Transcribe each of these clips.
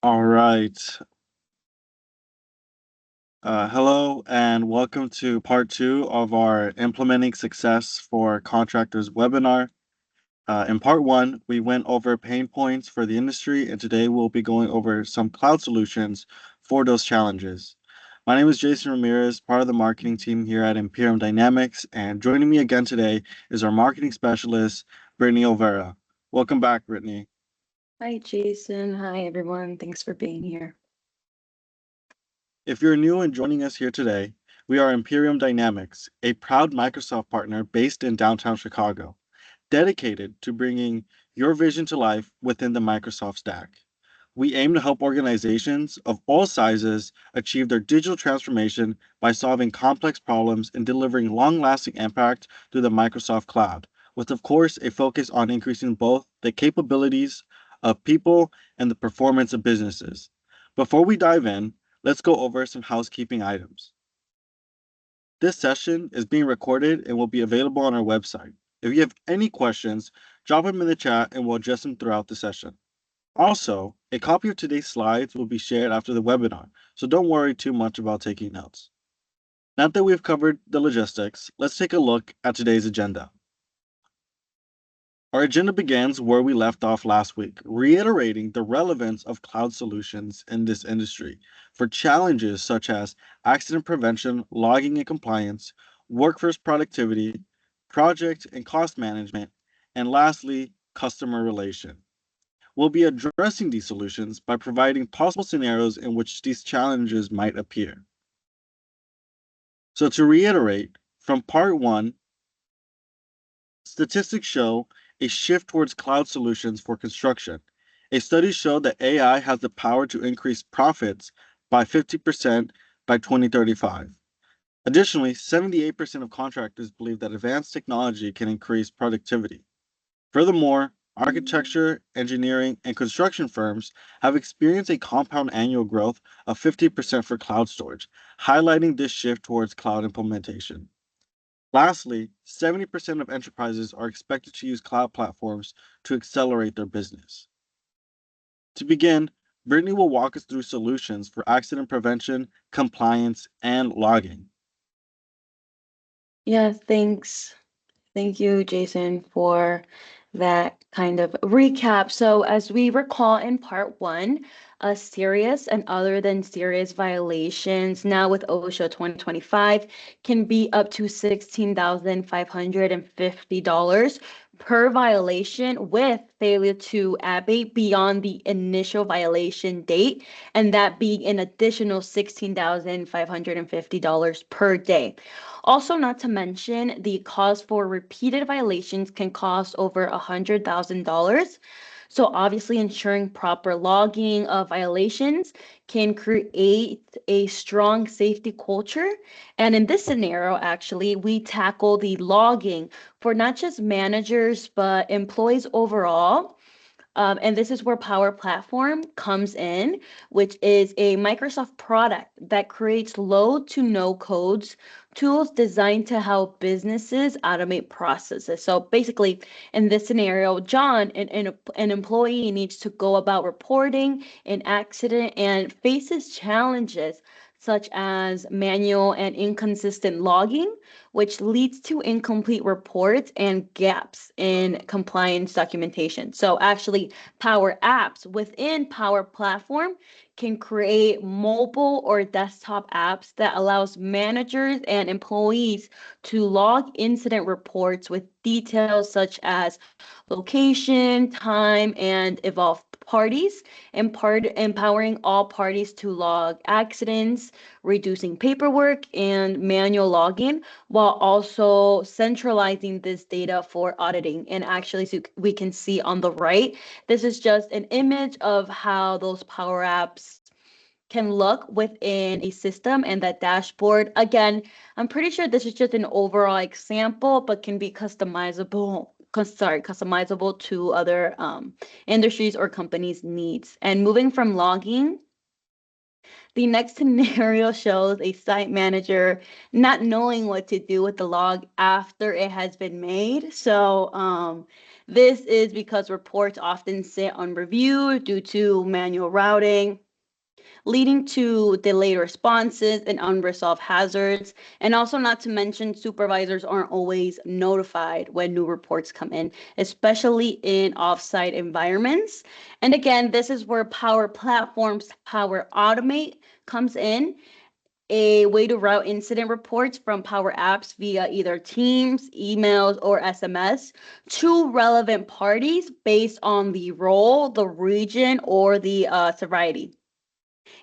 All right. Hello and welcome to part two of our Implementing Success for Contractors webinar. In part one, we went over pain points for the industry, and today we'll be going over some cloud solutions for those challenges. My name is Jason Ramirez, part of the marketing team here at Imperium Dynamics, and joining me again today is our marketing specialist, Brittany Olvera. Welcome back, Brittany. Hi, Jason. Hi, everyone. Thanks for being here. If you're new and joining us here today, we are Imperium Dynamics, a proud Microsoft partner based in downtown Chicago, dedicated to bringing your vision to life within the Microsoft stack. We aim to help organizations of all sizes achieve their digital transformation by solving complex problems and delivering long lasting impact through the Microsoft Cloud, with, of course, a focus on increasing both the capabilities of people and the performance of businesses. Before we dive in, let's go over some housekeeping items. This session is being recorded and will be available on our website. If you have any questions, drop them in the chat and we'll address them throughout the session. Also, a copy of today's slides will be shared after the webinar, so don't worry too much about taking notes. Now that we've covered the logistics, let's take a look at today's agenda. Our agenda begins where we left off last week, reiterating the relevance of cloud solutions in this industry for challenges such as accident prevention, logging and compliance, workforce productivity, project and cost management, and lastly, customer relation. We'll be addressing these solutions by providing possible scenarios in which these challenges might appear. So to reiterate, from part one, statistics show a shift towards cloud solutions for construction. A study showed that AI has the power to increase profits by 50% by 2035. Additionally, 78% of contractors believe that advanced technology can increase productivity. Furthermore, architecture, engineering, and construction firms have experienced a compound annual growth of 50% for cloud storage, highlighting this shift towards cloud implementation. Lastly, 70% of enterprises are expected to use cloud platforms to accelerate their business. To begin, Brittany will walk us through solutions for accident prevention, compliance, and logging. Yeah, thanks. Thank you, Jason, for that kind of recap. So, as we recall in part one, serious and other than serious violations now with OSHA 2025 can be up to $16,550 per violation with failure to abate beyond the initial violation date, and that being an additional $16,550 per day. Also, not to mention, the cost for repeated violations can cost over $100,000. So, obviously, ensuring proper logging of violations can create a strong safety culture. And in this scenario, actually, we tackle the logging for not just managers, but employees overall. And this is where Power Platform comes in, which is a Microsoft product that creates low to no codes tools designed to help businesses automate processes. So basically, in this scenario, John, an employee, needs to go about reporting an accident and faces challenges such as manual and inconsistent logging, which leads to incomplete reports and gaps in compliance documentation. So actually, Power Apps within Power Platform can create mobile or desktop apps that allows managers and employees to log incident reports with details such as location, time, and involved parties, empowering all parties to log accidents, reducing paperwork and manual logging, while also centralizing this data for auditing. And actually, so we can see on the right, this is just an image of how those Power Apps can look within a system and that dashboard. Again, I'm pretty sure this is just an overall example, but can be customizable to other industries or companies' needs. And moving from logging The next scenario shows a site manager not knowing what to do with the log after it has been made. This is because reports often sit unreviewed due to manual routing, leading to delayed responses and unresolved hazards. And also, not to mention, supervisors aren't always notified when new reports come in, especially in offsite environments. And again, this is where Power Platforms, Power Automate comes in, a way to route incident reports from Power Apps via either Teams, emails, or SMS to relevant parties based on the role, the region, or the severity.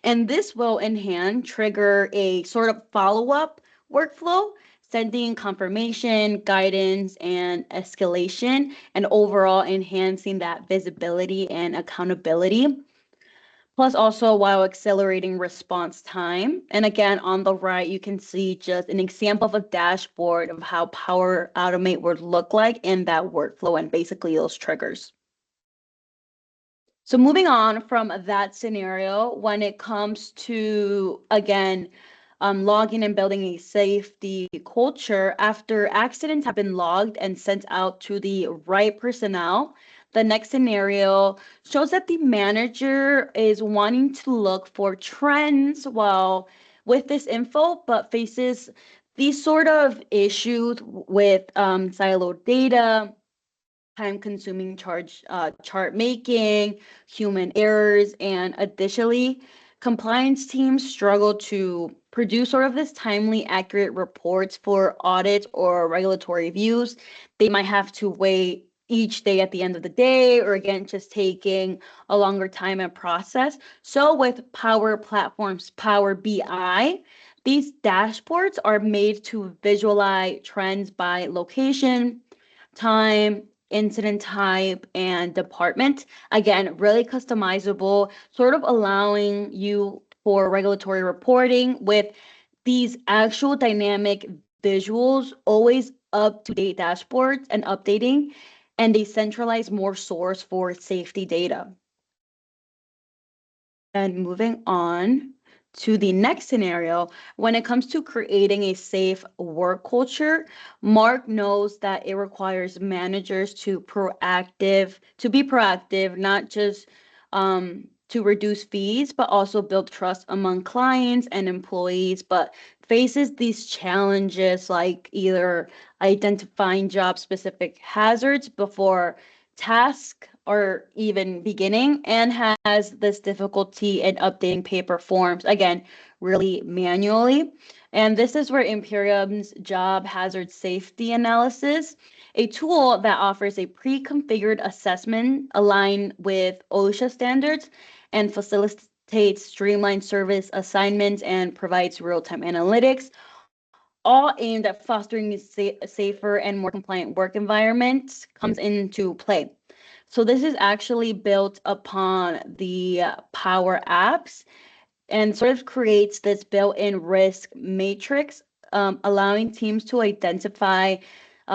And this will in hand trigger a sort of follow up workflow, sending confirmation, guidance, and escalation, and overall enhancing that visibility and accountability. Plus, also while accelerating response time. And again, on the right, you can see just an example of a dashboard of how Power Automate would look like in that workflow and basically those triggers. So moving on from that scenario, when it comes to, again, logging and building a safety culture, after accidents have been logged and sent out to the right personnel, the next scenario shows that the manager is wanting to look for trends while with this info, but faces these sort of issues with siloed data, time-consuming chart making, human errors, and additionally, compliance teams struggle to produce sort of this timely, accurate reports for audits or regulatory reviews. They might have to wait each day at the end of the day, or again, just taking a longer time and process. So with Power Platforms, Power BI, these dashboards are made to visualize trends by location, time, incident type, and department. Again, really customizable, sort of allowing you for regulatory reporting with these actual dynamic visuals, always up to date dashboards and updating, and they centralize more source for safety data. And moving on to the next scenario, when it comes to creating a safe work culture, Mark knows that it requires managers to be proactive, not just to reduce fees, but also build trust among clients and employees, but faces these challenges like either identifying job specific hazards before task or even beginning, and has this difficulty in updating paper forms, again, really manually. And this is where Imperium's job hazard safety analysis, a tool that offers a pre-configured assessment aligned with OSHA standards and facilitates streamlined service assignments and provides real-time analytics, all aimed at fostering a safer and more compliant work environment, comes into play. So this is actually built upon the Power Apps and sort of creates this built-in risk matrix, allowing teams to identify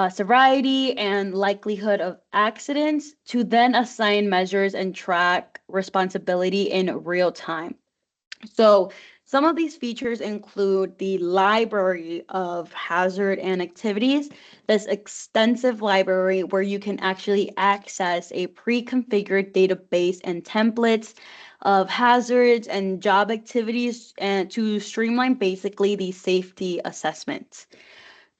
severity and likelihood of accidents to then assign measures and track responsibility in real time. So some of these features include the library of hazard and activities, this extensive library where you can actually access a pre-configured database and templates of hazards and job activities and to streamline basically the safety assessments.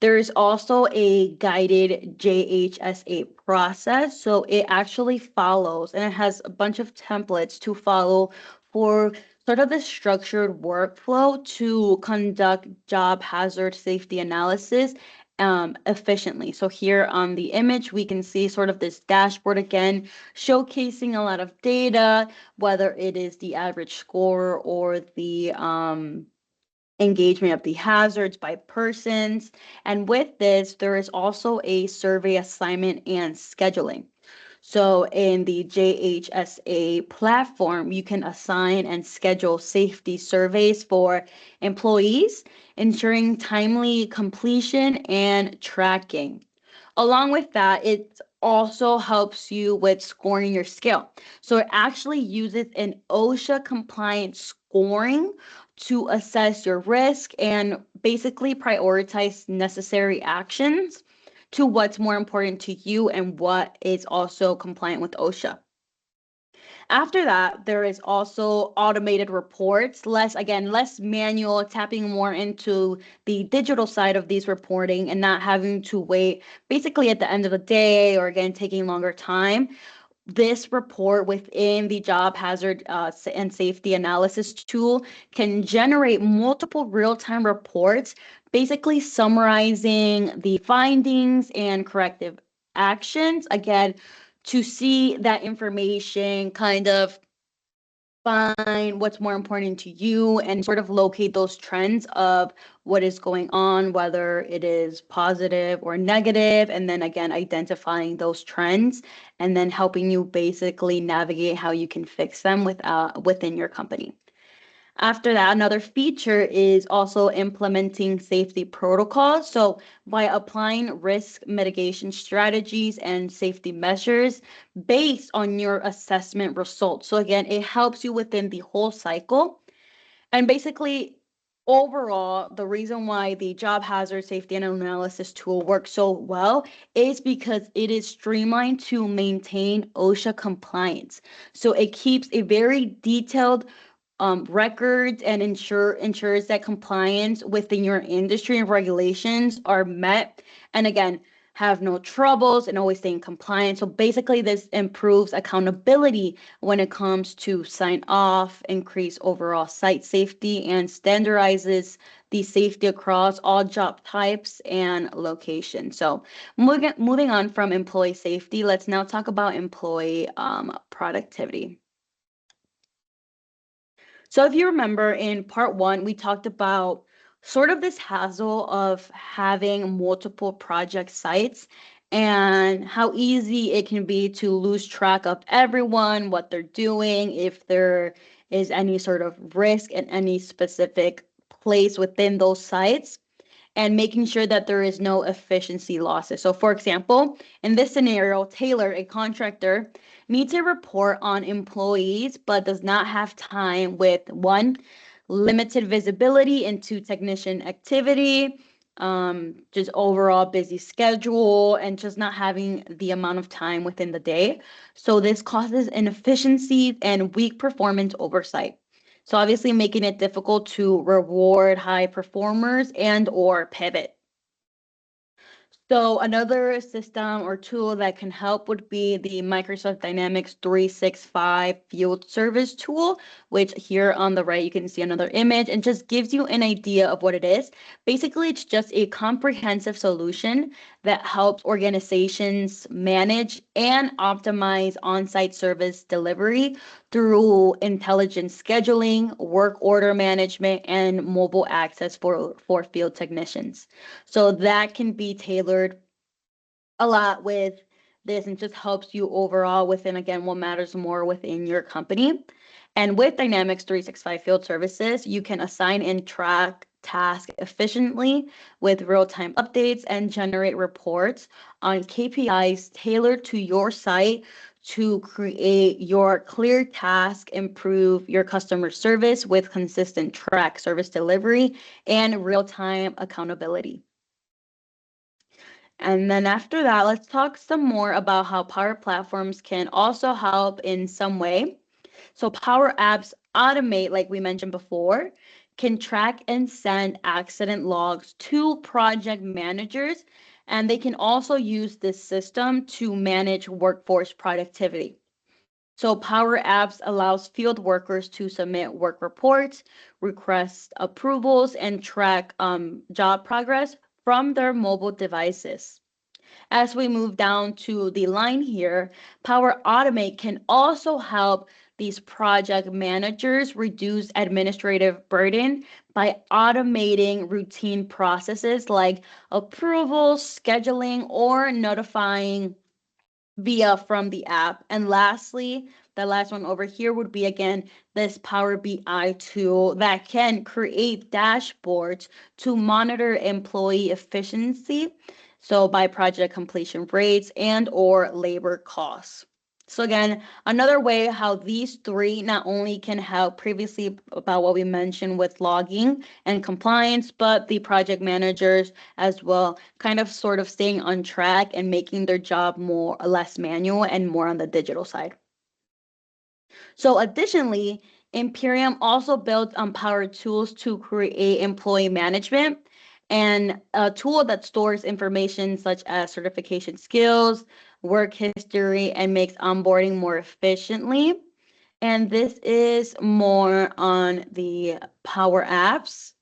There's also a guided JHSA process. So it actually follows and it has a bunch of templates to follow for sort of the structured workflow to conduct job hazard safety analysis efficiently. So here on the image, we can see sort of this dashboard again, showcasing a lot of data, whether it is the average score or the engagement of the hazards by persons. And with this, there is also a survey assignment and scheduling. So in the JHSA platform, you can assign and schedule safety surveys for employees, ensuring timely completion and tracking. Along with that, it also helps you with scoring your skill. So it actually uses an OSHA compliant scoring to assess your risk and basically prioritize necessary actions to what's more important to you and what is also compliant with OSHA. After that, there is also automated reports, less manual, tapping more into the digital side of these reporting and not having to wait basically at the end of the day or again taking longer time. This report within the job hazard and safety analysis tool can generate multiple real-time reports, basically summarizing the findings and corrective actions. Again, to see that information, kind of find what's more important to you and sort of locate those trends of what is going on, whether it is positive or negative, and then again identifying those trends and then helping you basically navigate how you can fix them within your company. After that, another feature is also implementing safety protocols. So by applying risk mitigation strategies and safety measures based on your assessment results. So again, it helps you within the whole cycle. And basically, overall, the reason why the job hazard safety and analysis tool works so well is because it is streamlined to maintain OSHA compliance. So it keeps a very detailed records and ensures that compliance within your industry and regulations are met. And again, have no troubles and always stay in compliance. So basically, this improves accountability when it comes to sign off, increase overall site safety, and standardizes the safety across all job types and locations. So moving on from employee safety, let's now talk about employee productivity. So if you remember in part one, we talked about sort of this hassle of having multiple project sites and how easy it can be to lose track of everyone, what they're doing, if there is any sort of risk in any specific place within those sites and making sure that there is no efficiency losses. So for example, in this scenario, Taylor, a contractor, needs a report on employees, but does not have time with one, limited visibility into technician activity, just overall busy schedule, and just not having the amount of time within the day. So this causes inefficiencies and weak performance oversight. So obviously making it difficult to reward high performers and or pivot. So another system or tool that can help would be the Microsoft Dynamics 365 Field Service tool, which here on the right, you can see another image and just gives you an idea of what it is. Basically, it's just a comprehensive solution that helps organizations manage and optimize on-site service delivery through intelligent scheduling, work order management, and mobile access for field technicians. So that can be tailored a lot with this and just helps you overall within, again, what matters more within your company. And with Dynamics 365 Field Services, you can assign and track tasks efficiently with real-time updates and generate reports on KPIs tailored to your site to create your clear task, improve your customer service with consistent track service delivery and real-time accountability. And then after that, let's talk some more about how Power Platforms can also help in some way. So Power Apps automate, like we mentioned before, can track and send accident logs to project managers, and they can also use this system to manage workforce productivity. So Power Apps allows field workers to submit work reports, request approvals, and track job progress from their mobile devices. As we move down to the line here, Power Automate can also help these project managers reduce administrative burden by automating routine processes like approvals, scheduling, or notifying via from the app. And lastly, the last one over here would be again this Power BI tool that can create dashboards to monitor employee efficiency, so by project completion rates and or labor costs. So again, another way how these three not only can help previously about what we mentioned with logging and compliance, but the project managers as well, kind of sort of staying on track and making their job more less manual and more on the digital side. So additionally, Imperium also builds power tools to create employee management and a tool that stores information such as certification skills, work history, and makes onboarding more efficiently. And this is more on the Power Apps,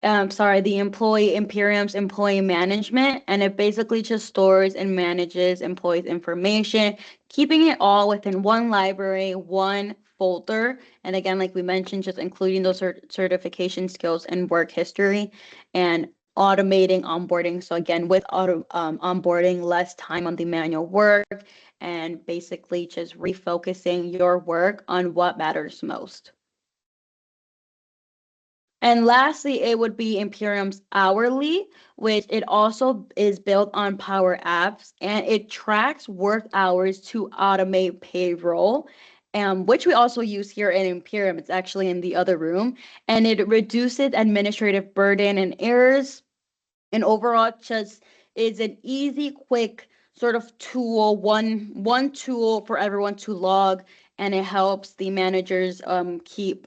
sorry, the employee Imperium's employee management, and it basically just stores and manages employees' information, keeping it all within one library, one folder. And again, like we mentioned, just including those certification skills and work history and automating onboarding. So again, with onboarding, less time on the manual work and basically just refocusing your work on what matters most. And lastly, it would be Imperium's Hourly, which it also is built on Power Apps and it tracks work hours to automate payroll, which we also use here in Imperium. It's actually in the other room, and it reduces administrative burden and errors. And overall, just is an easy, quick sort of tool, one tool for everyone to log, and it helps the managers keep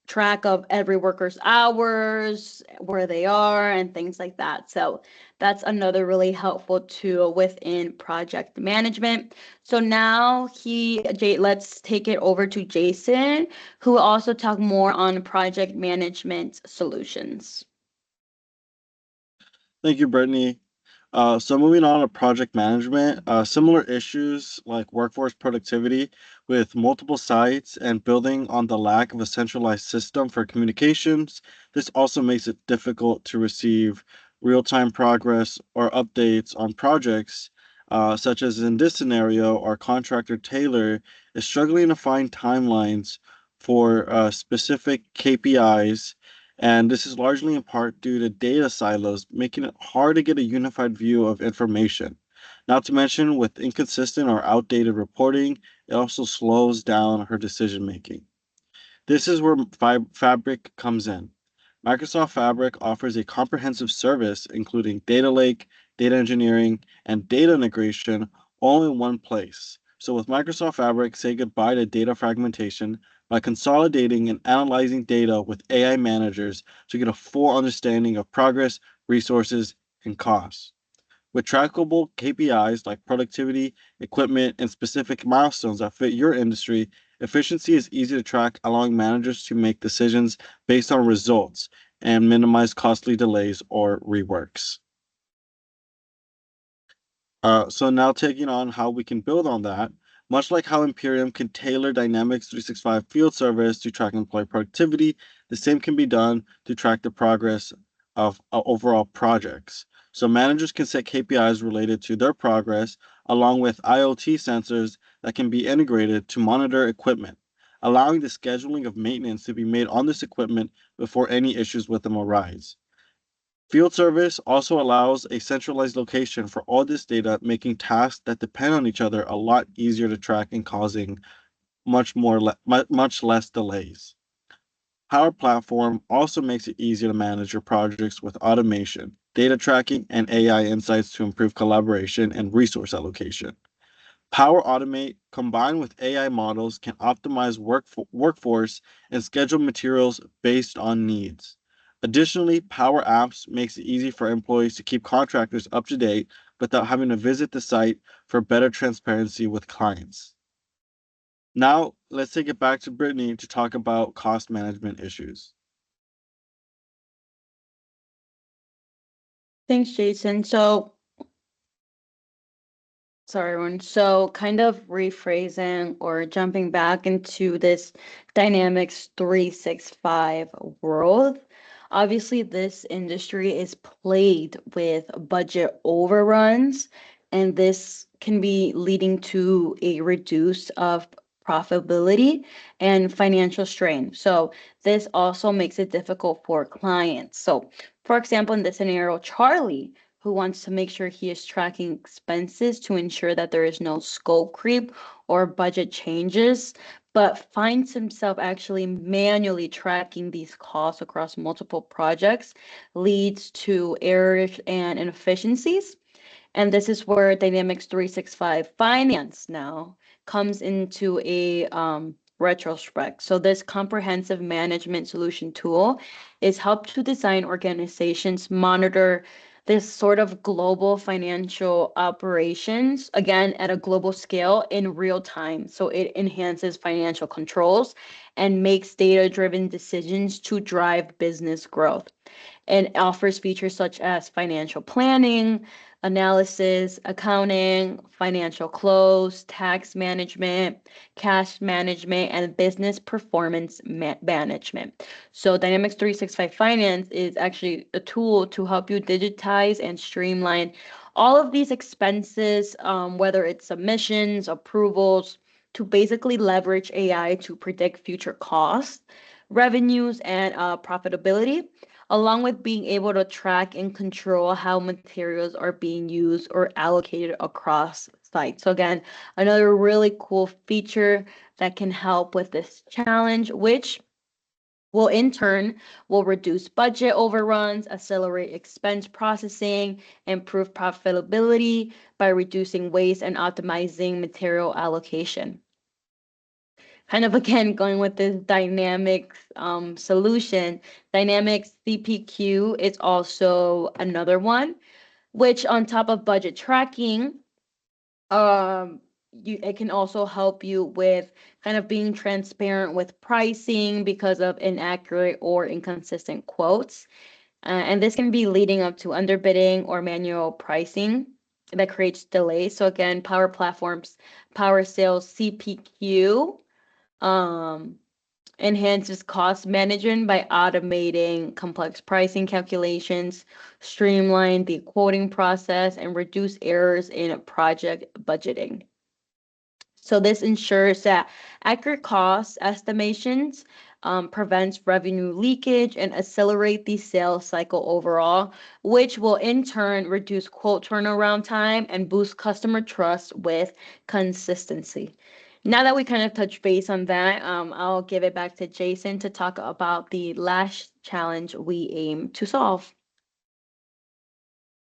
track of every worker's hours, where they are, and things like that. So that's another really helpful tool within project management. So now let's take it over to Jason, who will also talk more on project management solutions. Thank you, Brittany. So moving on to project management, similar issues like workforce productivity with multiple sites and building on the lack of a centralized system for communications. This also makes it difficult to receive real-time progress or updates on projects, such as in this scenario, our contractor Taylor is struggling to find timelines for specific KPIs, and this is largely in part due to data silos, making it hard to get a unified view of information. Not to mention, with inconsistent or outdated reporting, it also slows down her decision making. This is where Fabric comes in. Microsoft Fabric offers a comprehensive service including data lake, data engineering, and data integration all in one place. So with Microsoft Fabric, say goodbye to data fragmentation by consolidating and analyzing data with AI managers to get a full understanding of progress, resources, and costs. With trackable KPIs like productivity, equipment, and specific milestones that fit your industry, efficiency is easy to track, allowing managers to make decisions based on results and minimize costly delays or reworks. So now taking on how we can build on that, much like how Imperium can tailor Dynamics 365 field service to track employee productivity, the same can be done to track the progress of overall projects. So managers can set KPIs related to their progress, along with IoT sensors that can be integrated to monitor equipment, allowing the scheduling of maintenance to be made on this equipment before any issues with them arise. Field service also allows a centralized location for all this data, making tasks that depend on each other a lot easier to track and causing much less delays. Power Platform also makes it easier to manage your projects with automation, data tracking, and AI insights to improve collaboration and resource allocation. Power Automate combined with AI models can optimize workforce and schedule materials based on needs. Additionally, Power Apps makes it easy for employees to keep contractors up to date without having to visit the site for better transparency with clients. Now, let's take it back to Brittany to talk about cost management issues. Thanks, Jason. So sorry, everyone. So, kind of rephrasing or jumping back into this Dynamics 365 world. Obviously, this industry is plagued with budget overruns, and this can be leading to a reduce of profitability and financial strain. So, this also makes it difficult for clients. So, for example, in this scenario, Charlie who wants to make sure he is tracking expenses to ensure that there is no scope creep or budget changes, but finds himself actually manually tracking these costs across multiple projects, leads to errors and inefficiencies. And this is where Dynamics 365 Finance now comes into a retrospect. So this comprehensive management solution tool is helped to design organizations monitor this sort of global financial operations, again, at a global scale in real time. So it enhances financial controls and makes data-driven decisions to drive business growth, and offers features such as financial planning, analysis, accounting, financial close, tax management, cash management, and business performance management. So Dynamics 365 Finance is actually a tool to help you digitize and streamline all of these expenses, whether it's submissions, approvals, to basically leverage AI to predict future costs, revenues, and profitability, along with being able to track and control how materials are being used or allocated across sites. So again, another really cool feature that can help with this challenge, which will in turn will reduce budget overruns, accelerate expense processing, improve profitability by reducing waste and optimizing material allocation. Kind of again going with this dynamics solution. Dynamics CPQ is also another one, which on top of budget tracking, it can also help you with kind of being transparent with pricing because of inaccurate or inconsistent quotes. And this can be leading up to underbidding or manual pricing that creates delays. So again, Power Platforms, Power Sales CPQ um, enhances cost management by automating complex pricing calculations, streamline the quoting process, and reduce errors in project budgeting. So this ensures that accurate cost estimations, prevents revenue leakage, and accelerate the sales cycle overall, which will in turn reduce quote turnaround time and boost customer trust with consistency. Now that we kind of touched base on that, I'll give it back to Jason to talk about the last challenge we aim to solve.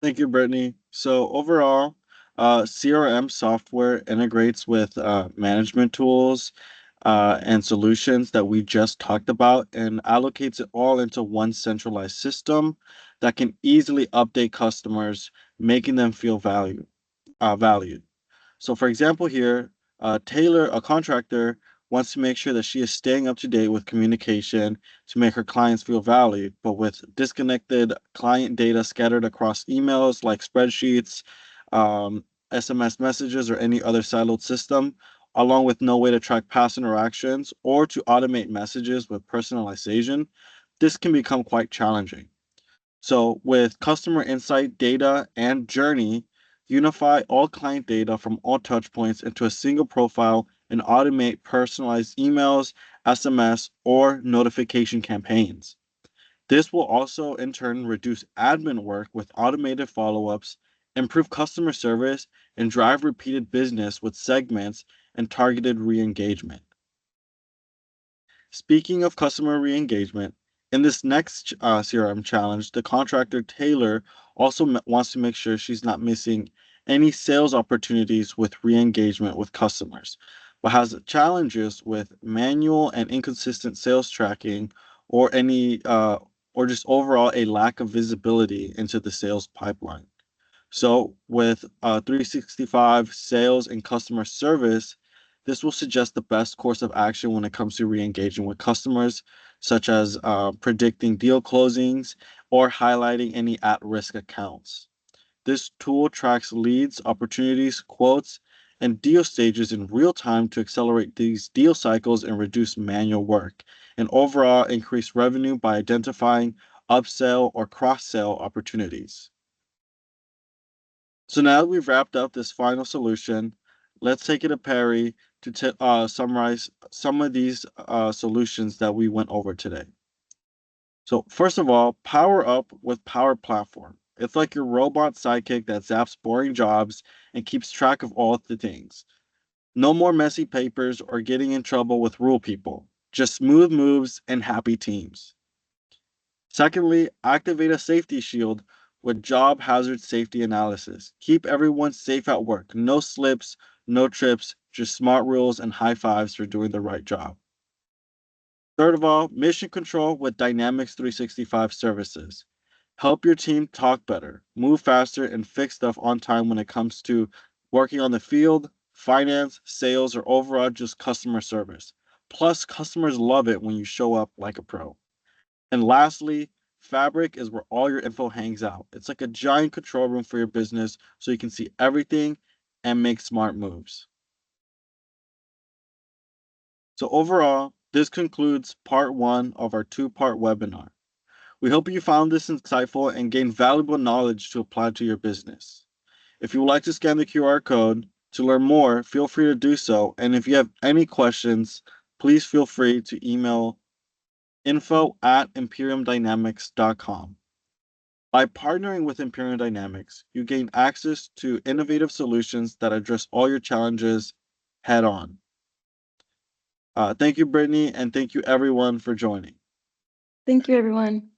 Thank you, Brittany. So overall, CRM software integrates with management tools and solutions that we just talked about and allocates it all into one centralized system that can easily update customers, making them feel valued. So, for example, here, Taylor, a contractor, wants to make sure that she is staying up to date with communication to make her clients feel valued, but with disconnected client data scattered across emails like spreadsheets, SMS messages, or any other siloed system, along with no way to track past interactions or to automate messages with personalization, this can become quite challenging. So with customer insight data and journey, unify all client data from all touch points into a single profile and automate personalized emails, SMS, or notification campaigns. This will also in turn reduce admin work with automated follow-ups, improve customer service, and drive repeated business with segments and targeted re-engagement. Speaking of customer re-engagement, in this next CRM challenge, the contractor Taylor also wants to make sure she's not missing any sales opportunities with re-engagement with customers, but has challenges with manual and inconsistent sales tracking or or just overall a lack of visibility into the sales pipeline. So with 365 sales and customer service, this will suggest the best course of action when it comes to re-engaging with customers, such as predicting deal closings or highlighting any at-risk accounts. This tool tracks leads, opportunities, quotes, and deal stages in real time to accelerate these deal cycles and reduce manual work, and overall increase revenue by identifying upsell or cross-sell opportunities. So now that we've wrapped up this final solution, let's take it to Perry to summarize some of these solutions that we went over today. So first of all, Power Up with Power Platform. It's like your robot sidekick that zaps boring jobs and keeps track of all the things. No more messy papers or getting in trouble with rule people. Just smooth moves and happy teams. Secondly, activate a safety shield with job hazard safety analysis. Keep everyone safe at work. No slips, no trips, just smart rules and high fives for doing the right job. Third of all, mission control with Dynamics 365 services. Help your team talk better, move faster, and fix stuff on time when it comes to working on the field, finance, sales, or overall just customer service. Plus, customers love it when you show up like a pro. And lastly, Fabric is where all your info hangs out. It's like a giant control room for your business so you can see everything and make smart moves. So, overall, this concludes part one of our two-part webinar. We hope you found this insightful and gained valuable knowledge to apply to your business. If you would like to scan the QR code to learn more, feel free to do so. And if you have any questions, please feel free to email info@imperiumdynamics.com. By partnering with Imperium Dynamics, you gain access to innovative solutions that address all your challenges head on. Thank you, Brittany, and thank you everyone for joining. Thank you, everyone.